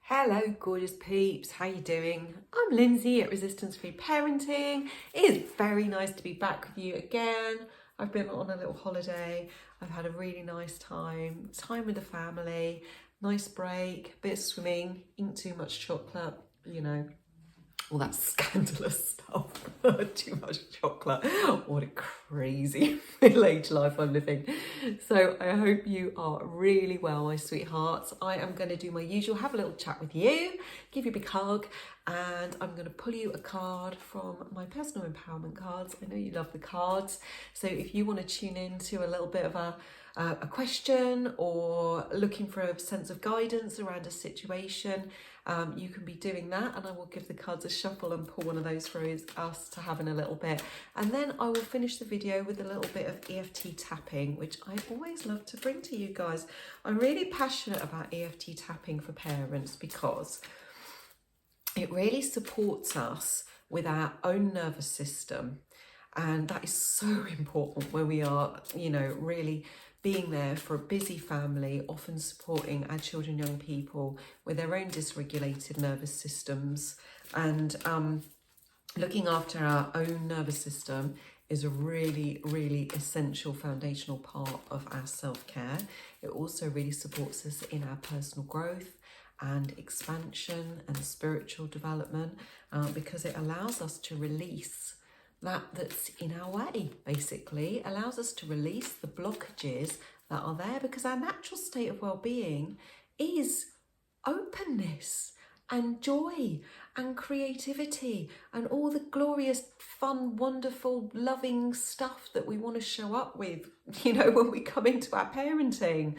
Hello gorgeous peeps, how you doing? I'm Lindsay at Resistance Free Parenting. It is very nice to be back with you again. I've been on a little holiday. I've had a really nice time with the family, nice break, bit of swimming, eating too much chocolate, you know, all that scandalous stuff. Too much chocolate. What a crazy middle-aged life I'm living. So I hope you are really well, my sweethearts. I am going to do my usual, have a little chat with you, give you a big hug, and I'm going to pull you a card from my personal empowerment cards. I know you love the cards, so if you want to tune in to a little bit of a question or looking for a sense of guidance around a situation, you can be doing that, and I will give the cards a shuffle and pull one of those for us to have in a little bit. And then I will finish the video with a little bit of EFT tapping, which I always love to bring to you guys. I'm really passionate about EFT tapping for parents because it really supports us with our own nervous system. And that is so important when we are, you know, really being there for a busy family, often supporting our children, young people with their own dysregulated nervous systems. And looking after our own nervous system is a really, really essential foundational part of our self-care. It also really supports us in our personal growth and expansion and spiritual development because it allows us to release that's in our way, basically. It allows us to release the blockages that are there, because our natural state of well-being is openness and joy and creativity and all the glorious, fun, wonderful, loving stuff that we want to show up with, you know, when we come into our parenting.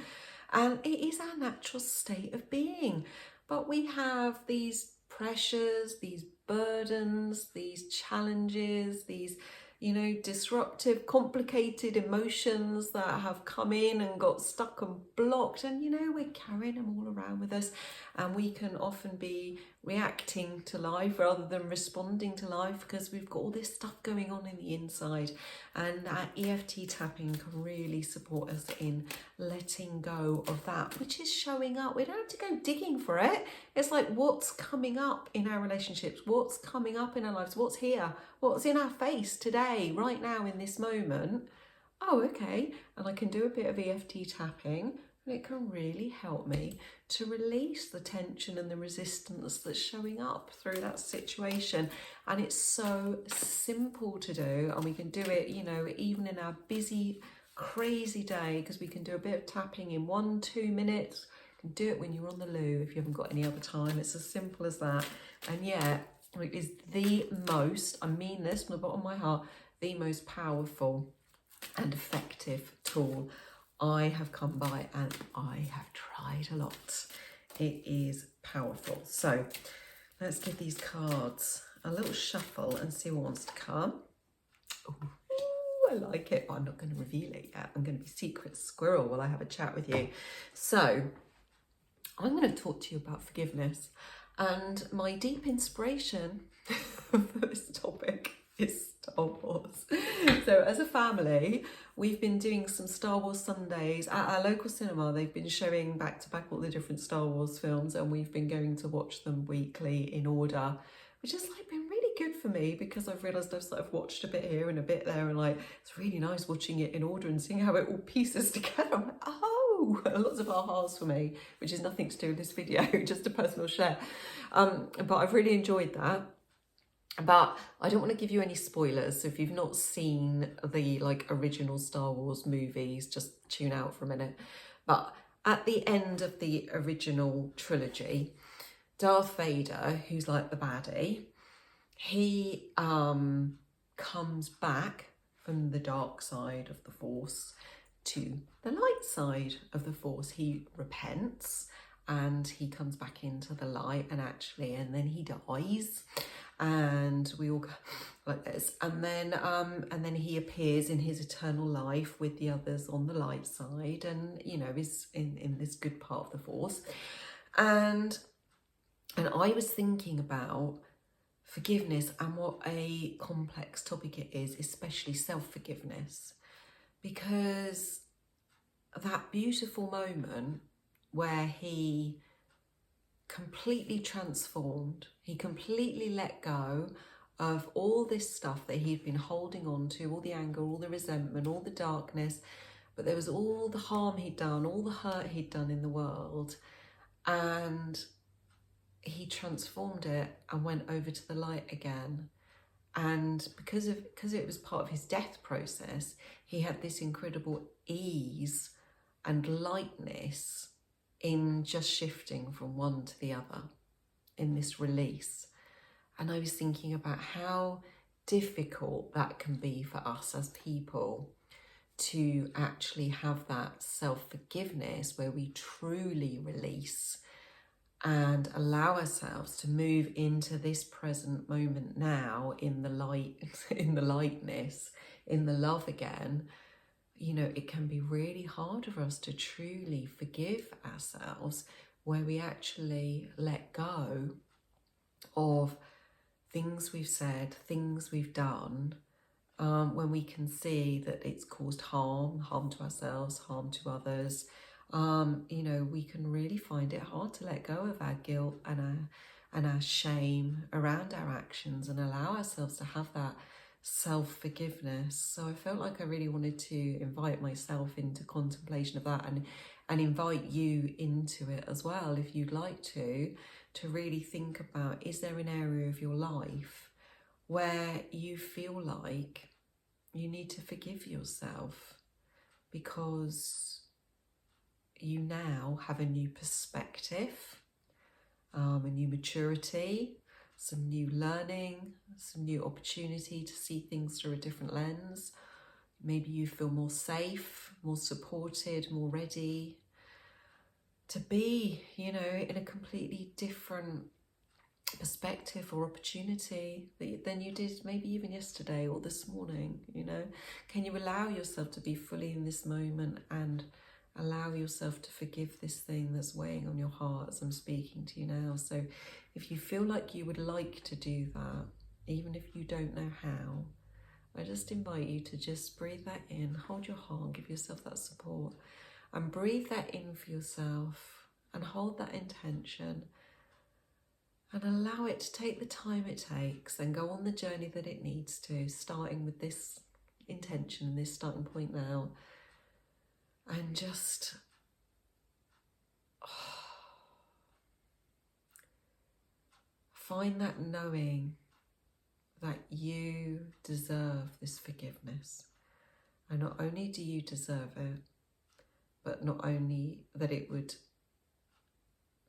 And it is our natural state of being. But we have these pressures, these burdens, these challenges, these, you know, disruptive, complicated emotions that have come in and got stuck and blocked. And, you know, we're carrying them all around with us. And we can often be reacting to life rather than responding to life because we've got all this stuff going on in the inside. And our EFT tapping can really support us in letting go of that, which is showing up. We don't have to go digging for it. It's like, what's coming up in our relationships? What's coming up in our lives? What's here? What's in our face today, right now, in this moment? Oh, okay. And I can do a bit of EFT tapping, and it can really help me to release the tension and the resistance that's showing up through that situation. And it's so simple to do, and we can do it, you know, even in our busy, crazy day, because we can do a bit of tapping in 1-2 minutes. You can do it when you're on the loo if you haven't got any other time. It's as simple as that. And yeah, it is the most, I mean this from the bottom of my heart, the most powerful and effective tool I have come by, and I have tried a lot. It is powerful. So let's give these cards a little shuffle and see what wants to come. Ooh, I like it, but I'm not going to reveal it yet. I'm going to be secret squirrel while I have a chat with you. So I'm going to talk to you about forgiveness. And my deep inspiration for this topic is Star Wars. So as a family, we've been doing some Star Wars Sundays at our local cinema. They've been showing back to back all the different Star Wars films, and we've been going to watch them weekly in order, which has like been really good for me because I've realised I've sort of watched a bit here and a bit there, and like it's really nice watching it in order and seeing how it all pieces together. I'm like, oh, lots of ahas for me, which is nothing to do with this video, just a personal share. But I've really enjoyed that. But I don't want to give you any spoilers, so if you've not seen the like original Star Wars movies, just tune out for a minute. But at the end of the original trilogy, Darth Vader, who's like the baddie, he comes back from the dark side of the Force to the light side of the Force. He repents and he comes back into the light, and then he dies. And we all go like this, and then he appears in his eternal life with the others on the light side, and you know, is in this good part of the Force. And I was thinking about forgiveness and what a complex topic it is, especially self-forgiveness, because that beautiful moment where he completely transformed. He completely let go of all this stuff that he'd been holding on to, all the anger, all the resentment, all the darkness, but there was all the harm he'd done, all the hurt he'd done in the world, and he transformed it and went over to the light again. And because it was part of his death process, he had this incredible ease and lightness in just shifting from one to the other in this release. And I was thinking about how difficult that can be for us as people to actually have that self-forgiveness where we truly release and allow ourselves to move into this present moment now in the light, in the lightness, in the love again. You know, it can be really hard for us to truly forgive ourselves where we actually let go of things we've said, things we've done, when we can see that it's caused harm to ourselves, harm to others. You know, we can really find it hard to let go of our guilt and our shame around our actions and allow ourselves to have that self-forgiveness. So I felt like I really wanted to invite myself into contemplation of that and invite you into it as well, if you'd like to really think about, is there an area of your life where you feel like you need to forgive yourself because you now have a new perspective, a new maturity, some new learning, some new opportunity to see things through a different lens. Maybe you feel more safe, more supported, more ready to be, you know, in a completely different perspective or opportunity than you did maybe even yesterday or this morning. You know, can you allow yourself to be fully in this moment and allow yourself to forgive this thing that's weighing on your heart as I'm speaking to you now? So if you feel like you would like to do that, even if you don't know how, I just invite you to just breathe that in, hold your heart, give yourself that support, and breathe that in for yourself and hold that intention and allow it to take the time it takes and go on the journey that it needs to, starting with this intention, this starting point now, and just find that knowing that you deserve this forgiveness. And not only do you deserve it, but not only that it would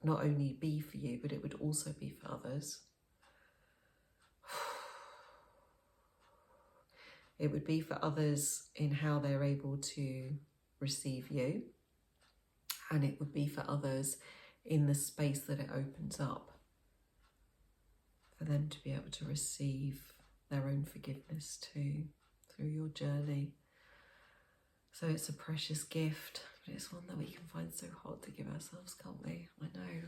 not only be for you, but it would also be for others. It would be for others in how they're able to receive you, and it would be for others in the space that it opens up for them to be able to receive their own forgiveness too, through your journey. So it's a precious gift, but it's one that we can find so hard to give ourselves, can't we? I know.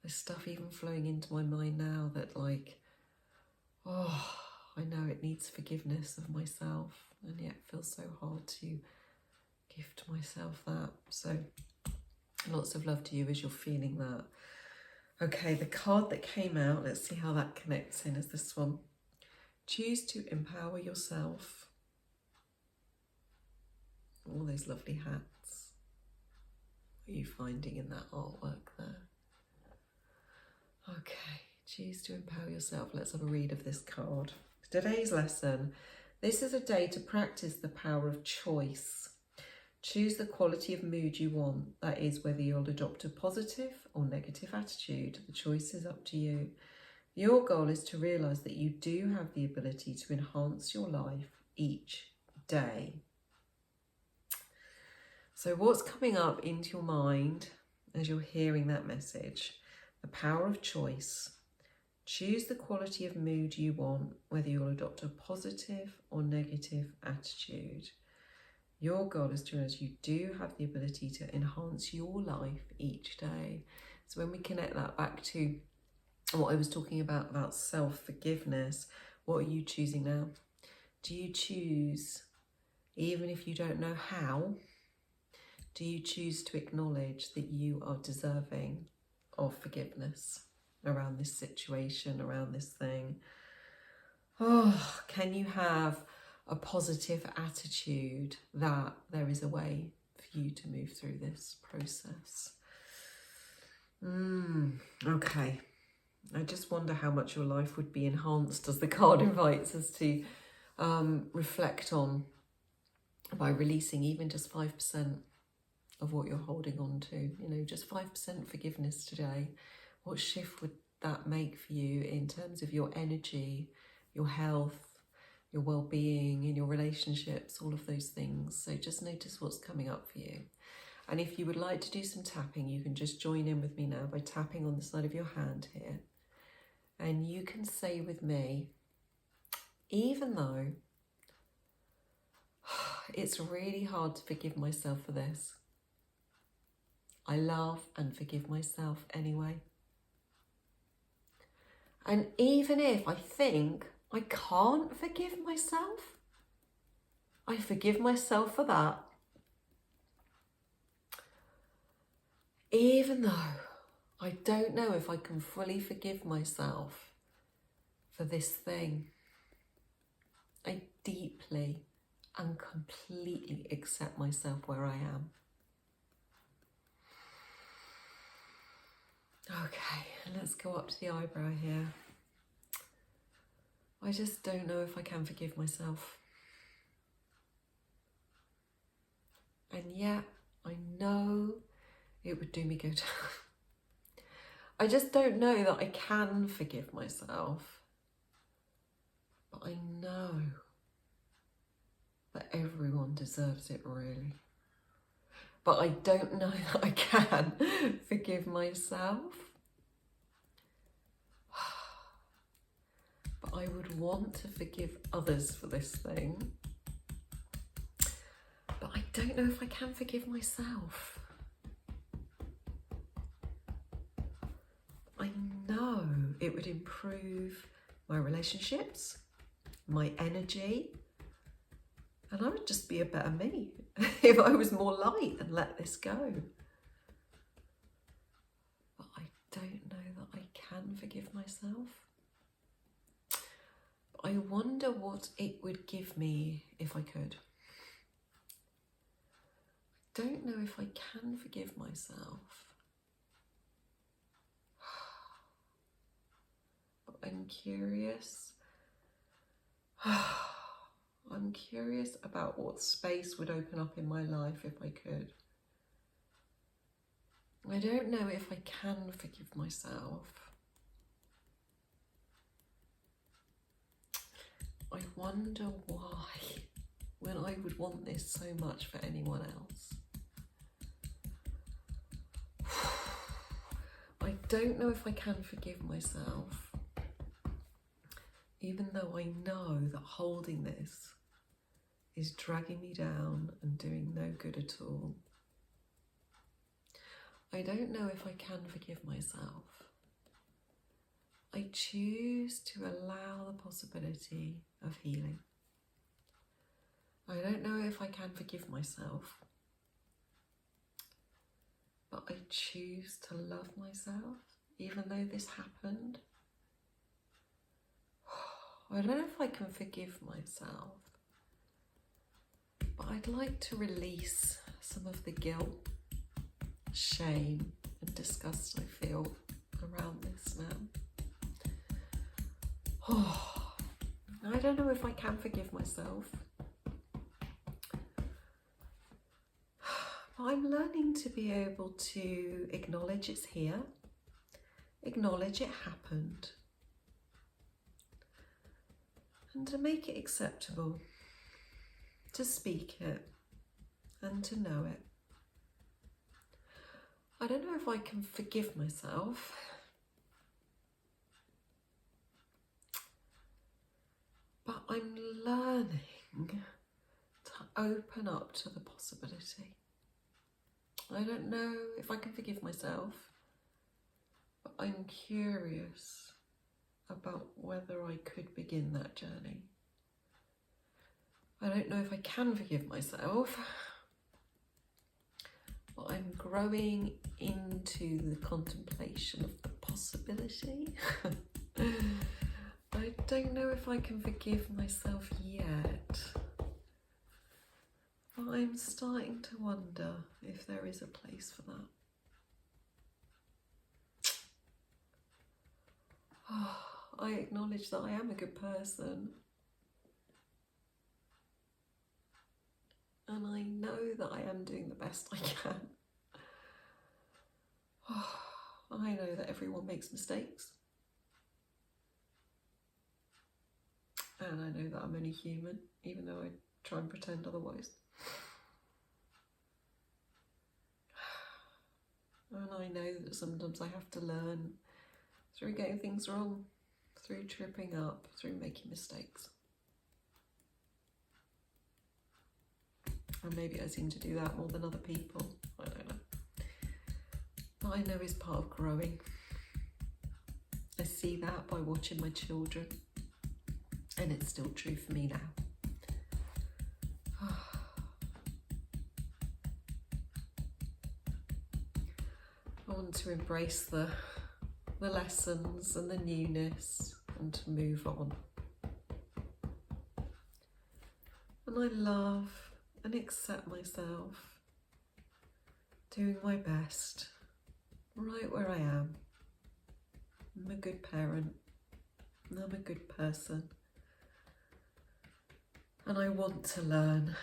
There's stuff even flowing into my mind now that, like, oh, I know it needs forgiveness of myself, and yet it feels so hard to gift myself that. So lots of love to you as you're feeling that. Okay, the card that came out, let's see how that connects in, is this one. Choose to empower yourself. All those lovely hats. What are you finding in that artwork there? Okay, choose to empower yourself. Let's have a read of this card. Today's lesson. This is a day to practice the power of choice. Choose the quality of mood you want. That is, whether you'll adopt a positive or negative attitude. The choice is up to you. Your goal is to realise that you do have the ability to enhance your life each day. So what's coming up into your mind as you're hearing that message? The power of choice. Choose the quality of mood you want, whether you'll adopt a positive or negative attitude. Your goal is to realize you do have the ability to enhance your life each day. So when we connect that back to what I was talking about self-forgiveness, what are you choosing now? Do you choose, even if you don't know how, do you choose to acknowledge that you are deserving of forgiveness around this situation, around this thing. Oh, can you have a positive attitude that there is a way for you to move through this process? Okay. I just wonder how much your life would be enhanced, as the card invites us to reflect on, by releasing even just 5% of what you're holding on to. You know, just 5% forgiveness today. What shift would that make for you in terms of your energy, your health, your well-being, in your relationships, all of those things? So just notice what's coming up for you. And if you would like to do some tapping, you can just join in with me now by tapping on the side of your hand here. And you can say with me, even though it's really hard to forgive myself for this, I love and forgive myself anyway. And even if I think I can't forgive myself, I forgive myself for that. Even though I don't know if I can fully forgive myself for this thing, I deeply and completely accept myself where I am. Okay, let's go up to the eyebrow here. I just don't know if I can forgive myself. And yet, I know it would do me good. I just don't know that I can forgive myself. But I know that everyone deserves it, really. But I don't know that I can forgive myself. But I would want to forgive others for this thing. But I don't know if I can forgive myself. I know it would improve my relationships, my energy, and I would just be a better me if I was more light and let this go. But I don't know that I can forgive myself. I wonder what it would give me if I could. I don't know if I can forgive myself. But I'm curious. I'm curious about what space would open up in my life if I could. I don't know if I can forgive myself. I wonder why, when I would want this so much for anyone else. I don't know if I can forgive myself, even though I know that holding this is dragging me down and doing no good at all. I don't know if I can forgive myself. I choose to allow the possibility of healing. I don't know if I can forgive myself, but I choose to love myself, even though this happened. I don't know if I can forgive myself, but I'd like to release some of the guilt, shame and disgust I feel around this now. Oh, I don't know if I can forgive myself. I'm learning to be able to acknowledge it's here, acknowledge it happened, and to make it acceptable, to speak it and to know it. I don't know if I can forgive myself, but I'm learning to open up to the possibility. I don't know if I can forgive myself, but I'm curious about whether I could begin that journey. I don't know if I can forgive myself, but I'm growing into the contemplation of the possibility. I don't know if I can forgive myself yet, but I'm starting to wonder if there is a place for that. I acknowledge that I am a good person, and I know that I am doing the best I can. I know that everyone makes mistakes, and I know that I'm only human, even though I try and pretend otherwise. And I know that sometimes I have to learn through getting things wrong, through tripping up, through making mistakes. And maybe I seem to do that more than other people, I don't know. But I know it's part of growing. I see that by watching my children, and it's still true for me now. I want to embrace the lessons and the newness and to move on. And I love and accept myself doing my best right where I am. I'm a good parent, and I'm a good person, and I want to learn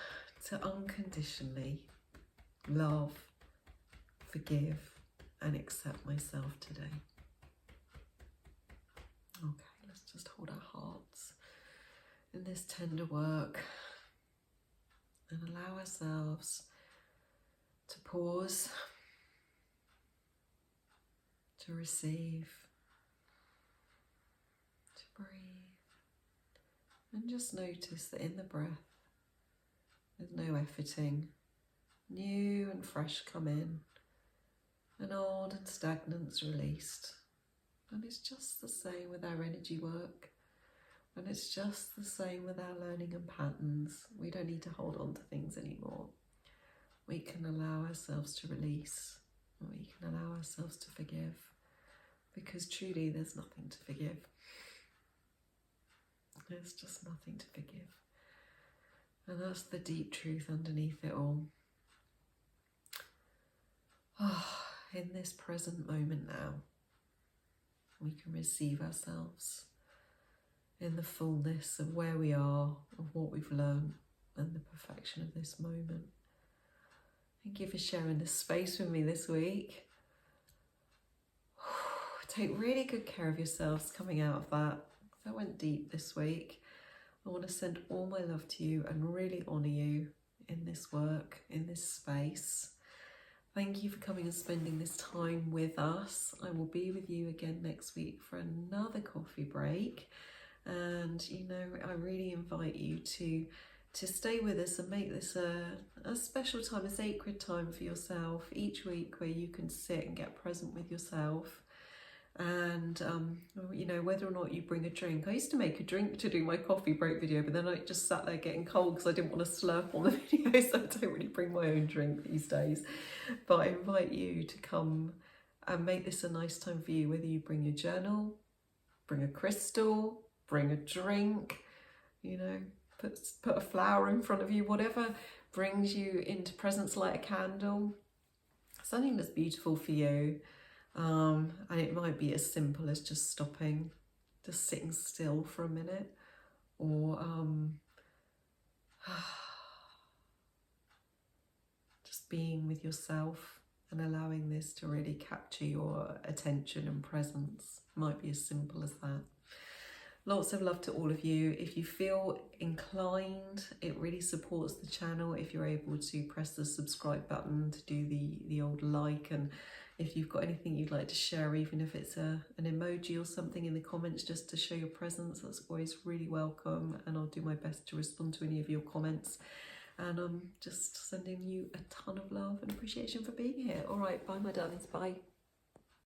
to unconditionally love, forgive and accept myself today. Okay, let's just hold our hearts in this tender work and allow ourselves to pause, to receive, to breathe, and just notice that in the breath there's no efforting. New and fresh come in, and old and stagnant's released. And it's just the same with our energy work, and it's just the same with our learning and patterns. We don't need to hold on to things anymore. We can allow ourselves to release, and we can allow ourselves to forgive, because truly there's nothing to forgive. There's just nothing to forgive. And that's the deep truth underneath it all. In this present moment now, we can receive ourselves in the fullness of where we are, of what we've learned, and the perfection of this moment. Thank you for sharing this space with me this week. Take really good care of yourselves coming out of that. That went deep this week. I want to send all my love to you and really honour you in this work, in this space. Thank you for coming and spending this time with us. I will be with you again next week for another coffee break. And, you know, I really invite you to stay with us and make this a special time, a sacred time for yourself each week, where you can sit and get present with yourself. And, you know, whether or not you bring a drink. I used to make a drink to do my coffee break video, but then I just sat there getting cold because I didn't want to slurp on the video, so I don't really bring my own drink these days. But I invite you to come and make this a nice time for you, whether you bring your journal, bring a crystal, bring a drink, you know, put a flower in front of you, whatever brings you into presence, light a candle, something that's beautiful for you. And it might be as simple as just stopping, just sitting still for a minute, or just being with yourself and allowing this to really capture your attention and presence. Might be as simple as that. Lots of love to all of you. If you feel inclined, it really supports the channel if you're able to press the subscribe button, to do the old like, and if you've got anything you'd like to share, even if it's an emoji or something in the comments just to show your presence, that's always really welcome, and I'll do my best to respond to any of your comments. And I'm just sending you a ton of love and appreciation for being here. All right, bye my darlings, bye.